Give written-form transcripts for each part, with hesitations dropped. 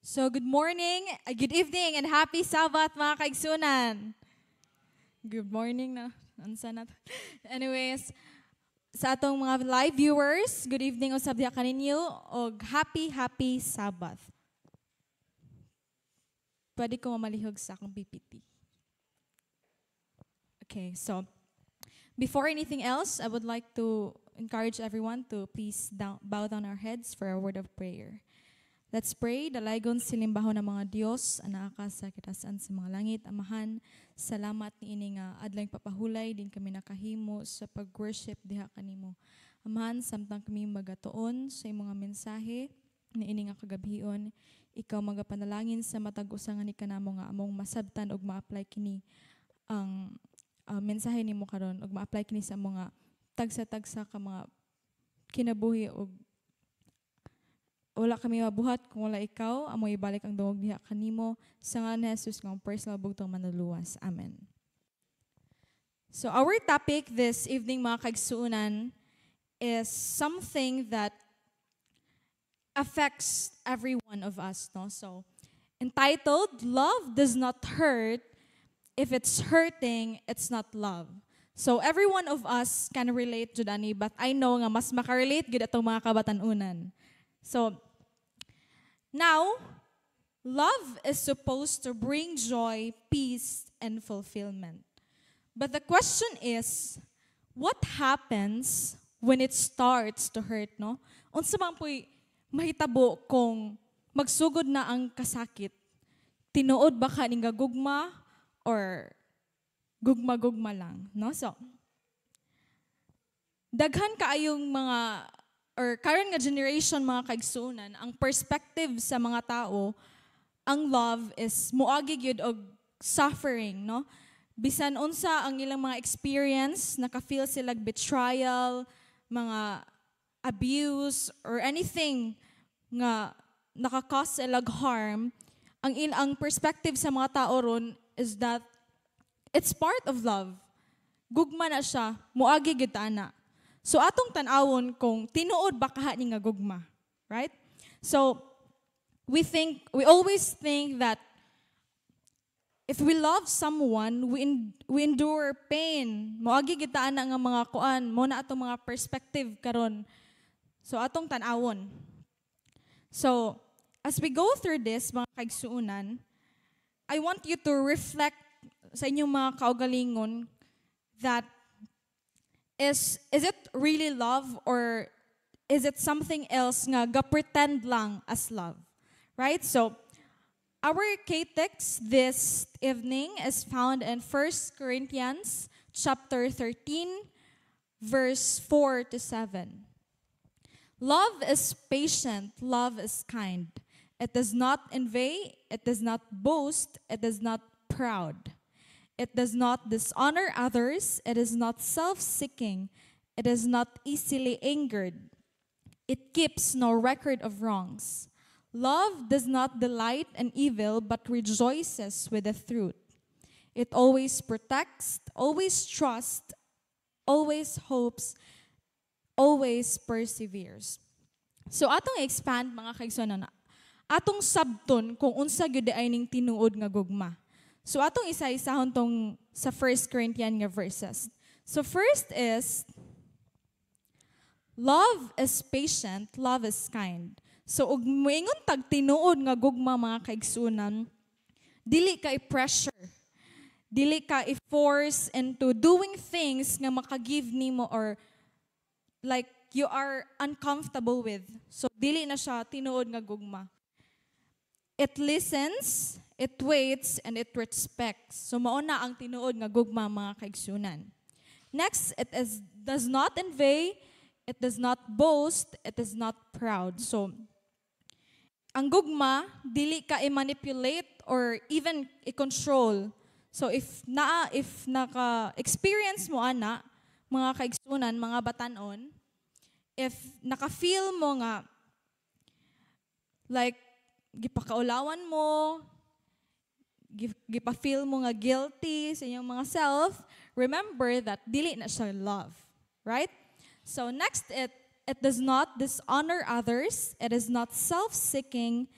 So, good morning, good evening, and happy Sabbath mga kaigsunan. Good morning na. Ansa na. Anyways, sa atong mga live viewers, good evening o sabdiha kaninyo o happy Sabbath. Pwede ko mamalihog sa akong PPT. Okay, so before anything else, I would like to encourage everyone to please bow down our heads for a word of prayer. Let's pray. Dalaygon silimbaho ng mga Dios, anaka sa kitasan sa mga langit, Amahan, salamat ni ini nga adlang papahulay din kami nakahimo sa pag-worship diha kanimo. Amahan, samtang kami magatuon sa imong nga mensahe ni ini nga kagabhion, ikaw magapanalangin sa matag usa nga ni kanamo nga among masabtan og ma-apply kini ang mensahe nimo karon og ma-apply kini sa mga tagsa-tagsa ka mga kinabuhi og wala kami mabuhat kung wala ikaw, amoy ibalik ang dungog diha kanimo sa ngalan ni Jesus nga personal bugtong manuluwas. Amen. So our topic this evening mga kaigsuunan is something that affects every one of us, no? So entitled, Love Does Not Hurt. If it's hurting, it's not love. So every one of us can relate to Dani, but I know nga mas makarelate gid atong mga kabatanunan. So, now, love is supposed to bring joy, peace, and fulfillment. But the question is, what happens when it starts to hurt, no? Unsa man po'y mahitabo kung magsugod na ang kasakit? Tinuod ba ka ning gagugma or gugma-gugma lang, no? So, daghan kaayong mga or current nga generation mga kaigsuunan, ang perspective sa mga tao, ang love is muagi gyud og suffering, no? Bisan unsa ang ilang mga experience, naka-feel sila betrayal, mga abuse, or anything nga naka-cause sila harm, ang perspective sa mga tao ron is that it's part of love. Gugma na siya, muagi gyud ta na. So atong tan-awon kung tinuod ba kaha ni nga gugma, right? So we always think that if we love someone, we endure pain. Moagi kita ana nga mga kuan, mo na atong mga perspective karon. So atong tan-awon. So as we go through this mga kaigsuunan, I want you to reflect sa inyong mga kaugalingon that Is it really love or is it something else nga ga-pretend lang as love? Right? So, our K-text this evening is found in 1 Corinthians chapter 13, verse 4 to 7. Love is patient, love is kind. It does not envy, it does not boast, it is not proud. It does not dishonor others. It is not self-seeking. It is not easily angered. It keeps no record of wrongs. Love does not delight in evil, but rejoices with the truth. It always protects, always trusts, always hopes, always perseveres. So atong expand mga kaigsunan na. Atong sabton kung unsa gyud ay ning tinuod nga gugma. So atong isa-isahon tong sa 1 Corinthians nga verses. So first is, love is patient, love is kind. So ug moingon tag tinuod nga gugma mga kaigsunan, dili ka i-pressure. Dili ka i-force into doing things nga makagive nimo or like you are uncomfortable with. So dili na siya tinuod nga gugma. It listens, it waits, and it respects. So mauna ang tinuod nga gugma mga kaigsunan. Next, does not envy, it does not boast, it is not proud. So ang gugma dili ka i-manipulate or even i-control. So if naka-experience mo ana mga kaigsunan, mga batanon, if naka-feel mo nga like gipakaulawan mo, gipa-feel mo nga guilty sa inyong mga self, remember that dili na siya love. Right? So next, it does not dishonor others. It is not self-seeking.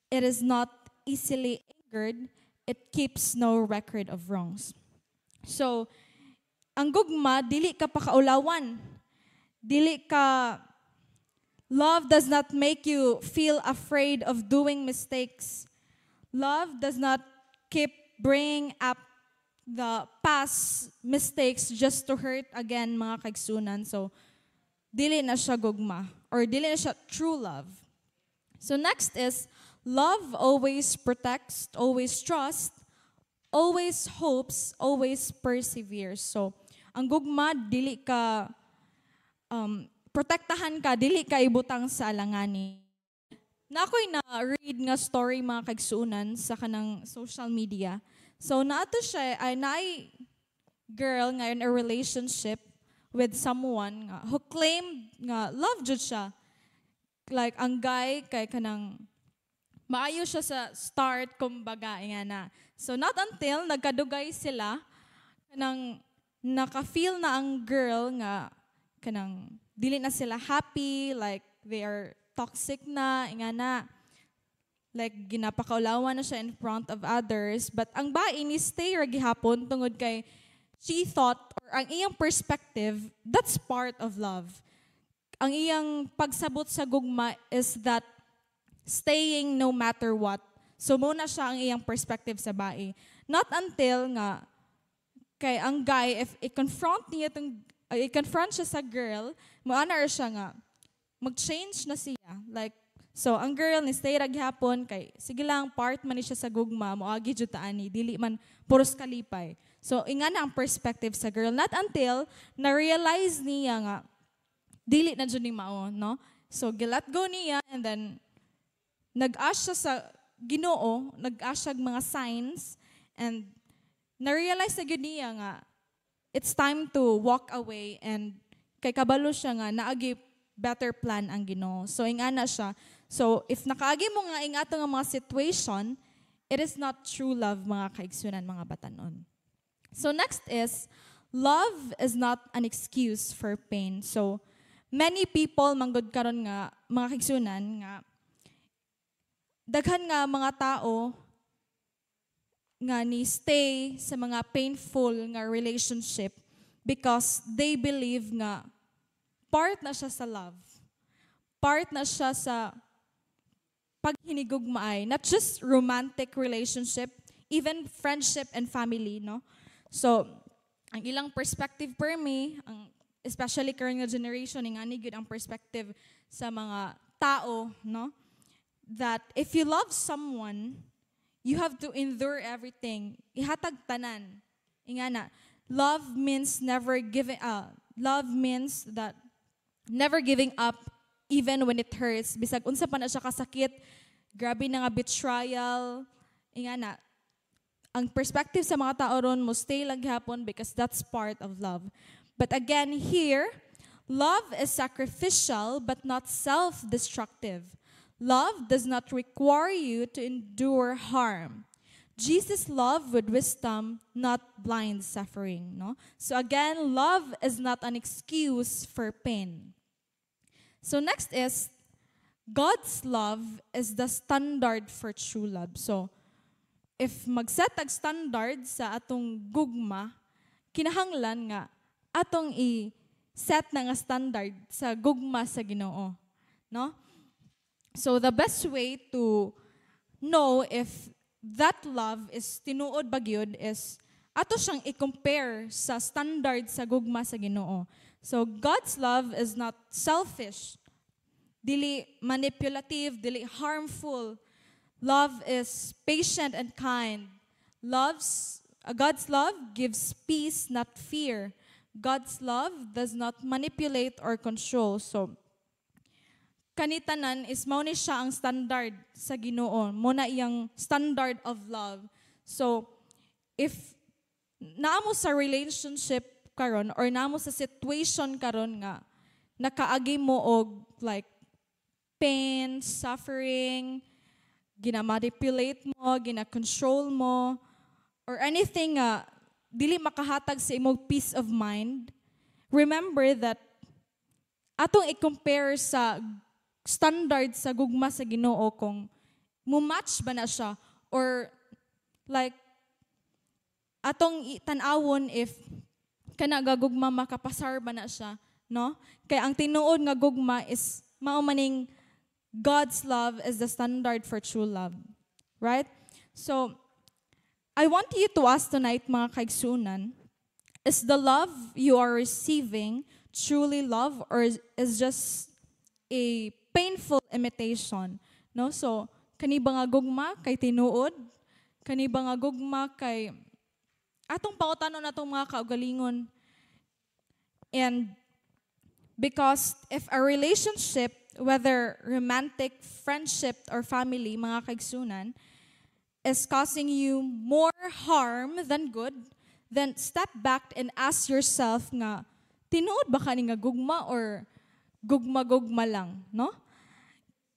It is not easily angered. It keeps no record of wrongs. So, ang gugma, dili ka pakaulawan. Dili ka, love does not make you feel afraid of doing mistakes. Love does not keep bringing up the past mistakes just to hurt again mga kaigsunan. So, dili na siya gugma or dili na siya true love. So next is, love always protects, always trusts, always hopes, always perseveres. So, ang gugma, dili ka, protektahan ka, dili ka ibutang sa alangani. Na ako'y na-read nga story mga kaigsunan sa kanang social media. So, naato siya, ay naay girl nga in a relationship with someone nga, who claimed nga love jud siya. Like, ang guy kay kanang maayo siya sa start, kumbaga, nga na. So, not until nagkadugay sila, kanang naka-feel na ang girl nga, kanang dili na sila happy, like, they are toxic na, nga na. Like, ginapakaulawan na siya in front of others. But ang bae ni stay ra gihapon tungod kay she thought, or ang iyang perspective, that's part of love. Ang iyang pagsabot sa gugma is that staying no matter what. So, muna siya ang iyang perspective sa bae. Not until nga, kay ang guy, if i-confront siya sa girl, maana siya nga, mag-change na siya. Like, so, ang girl ni stay ra gihapon kay sige lang part man ni siya sa gugma, moagi jud ta ani, dili man puros kalipay. So, inga na ang perspective sa girl. Not until na-realize niya nga dili na jud ni mao, no? So, gilat go niya and then nag-ask siya sa Ginoo, nag-ask siya mga signs and na-realize na gyud niya nga it's time to walk away and kay kabalo siya nga naagi better plan ang Ginoo. So, ingana siya. So, if nakaagi mo nga ingato nga mga situation, it is not true love, mga kaigsunan, mga batanon. So, next is, love is not an excuse for pain. So, many people, manggod karon nga, mga kaigsunan, nga, daghan nga mga tao, nga ni stay sa mga painful nga relationship because they believe nga part na siya sa love. Part na siya sa paghinigugmaay. Not just romantic relationship, even friendship and family, no? So, ang ilang perspective per me, especially current generation, nga ni good ang perspective sa mga tao, no? That if you love someone, you have to endure everything. Ihatag tanan. Ingana, love means never giving up. Love means that never giving up even when it hurts. Bisag unsa pa na siya kasakit, grabe na nga betrayal. Ingana, ang perspective sa mga tao ron mo stay lang hapon because that's part of love. But again, here, love is sacrificial but not self-destructive. Love does not require you to endure harm. Jesus loved with wisdom, not blind suffering. No? So again, love is not an excuse for pain. So next is, God's love is the standard for true love. So, if magset ag standard sa atong gugma, kinahanglan nga atong i-set na nga standard sa gugma sa Ginoo. No? So, the best way to know if that love is tinuod ba gyud is ato siyang i-compare sa standard sa gugma sa Ginoo. So, God's love is not selfish, dili manipulative, dili harmful. Love is patient and kind. God's love gives peace, not fear. God's love does not manipulate or control. So, kanitanan is mao ni siya ang standard sa Ginoo. Mo na iyang standard of love. So, if naamo sa relationship karon or naamo sa situation karon nga nakaagi mo og like pain, suffering, gina-manipulate mo, gina-control mo, or anything nga dili makahatag sa imong peace of mind, remember that atong i-compare sa standard sa gugma sa Ginoo kung mumatch ba na siya or like atong tan-awon if kana gagugma makapasar ba na siya, no? Kaya ang tinuod nga gugma is mao maning God's love is the standard for true love. Right? So, I want you to ask tonight, mga kaigsunan, is the love you are receiving truly love or is just a painful imitation? No? So, kani ba nga gugma kay tinuod? Kani ba nga gugma kay atong pangutanon natong mga kaugalingon? And because if a relationship, whether romantic, friendship, or family, mga kaigsunan, is causing you more harm than good, then step back and ask yourself nga, tinuod ba kani nga gugma or gugma-gugma lang, no?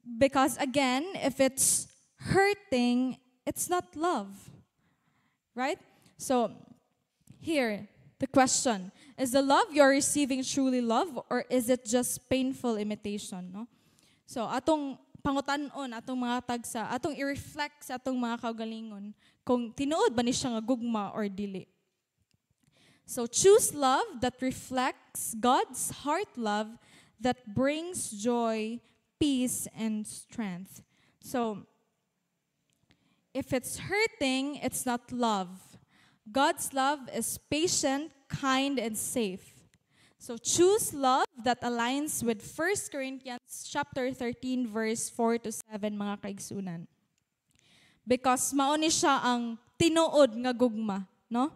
Because again, if it's hurting, it's not love. Right? So, here, the question, is the love you're receiving truly love or is it just painful imitation, no? So, atong pangutanon, atong mga tagsa, atong i-reflect sa atong mga kaugalingon kung tinuod ba ni siya nga gugma or dili. So, choose love that reflects God's heart love that brings joy, peace, and strength. So, if it's hurting, it's not love. God's love is patient, kind, and safe. So choose love that aligns with 1 Corinthians chapter 13, verse 4 to 7, mga kaigsunan. Because mao ni siya ang tinuod nga gugma, no?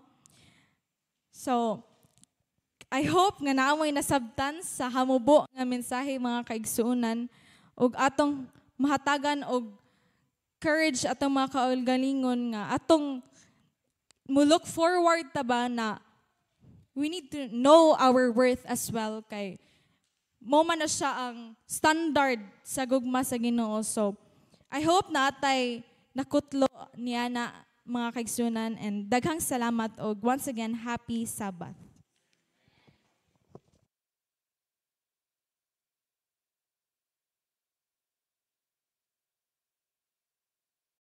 So, I hope nga naamay nasabtan sa hamubo nga mensahe, mga kaigsunan, ug atong mahatagan og courage atong mga kaugalingon nga atong mo look forward ta ba na we need to know our worth as well kay mo man na siya ang standard sa gugma sa Ginoo. So I hope na atay nakutlo niya na mga kaigsunan and daghang salamat og once again happy Sabbath.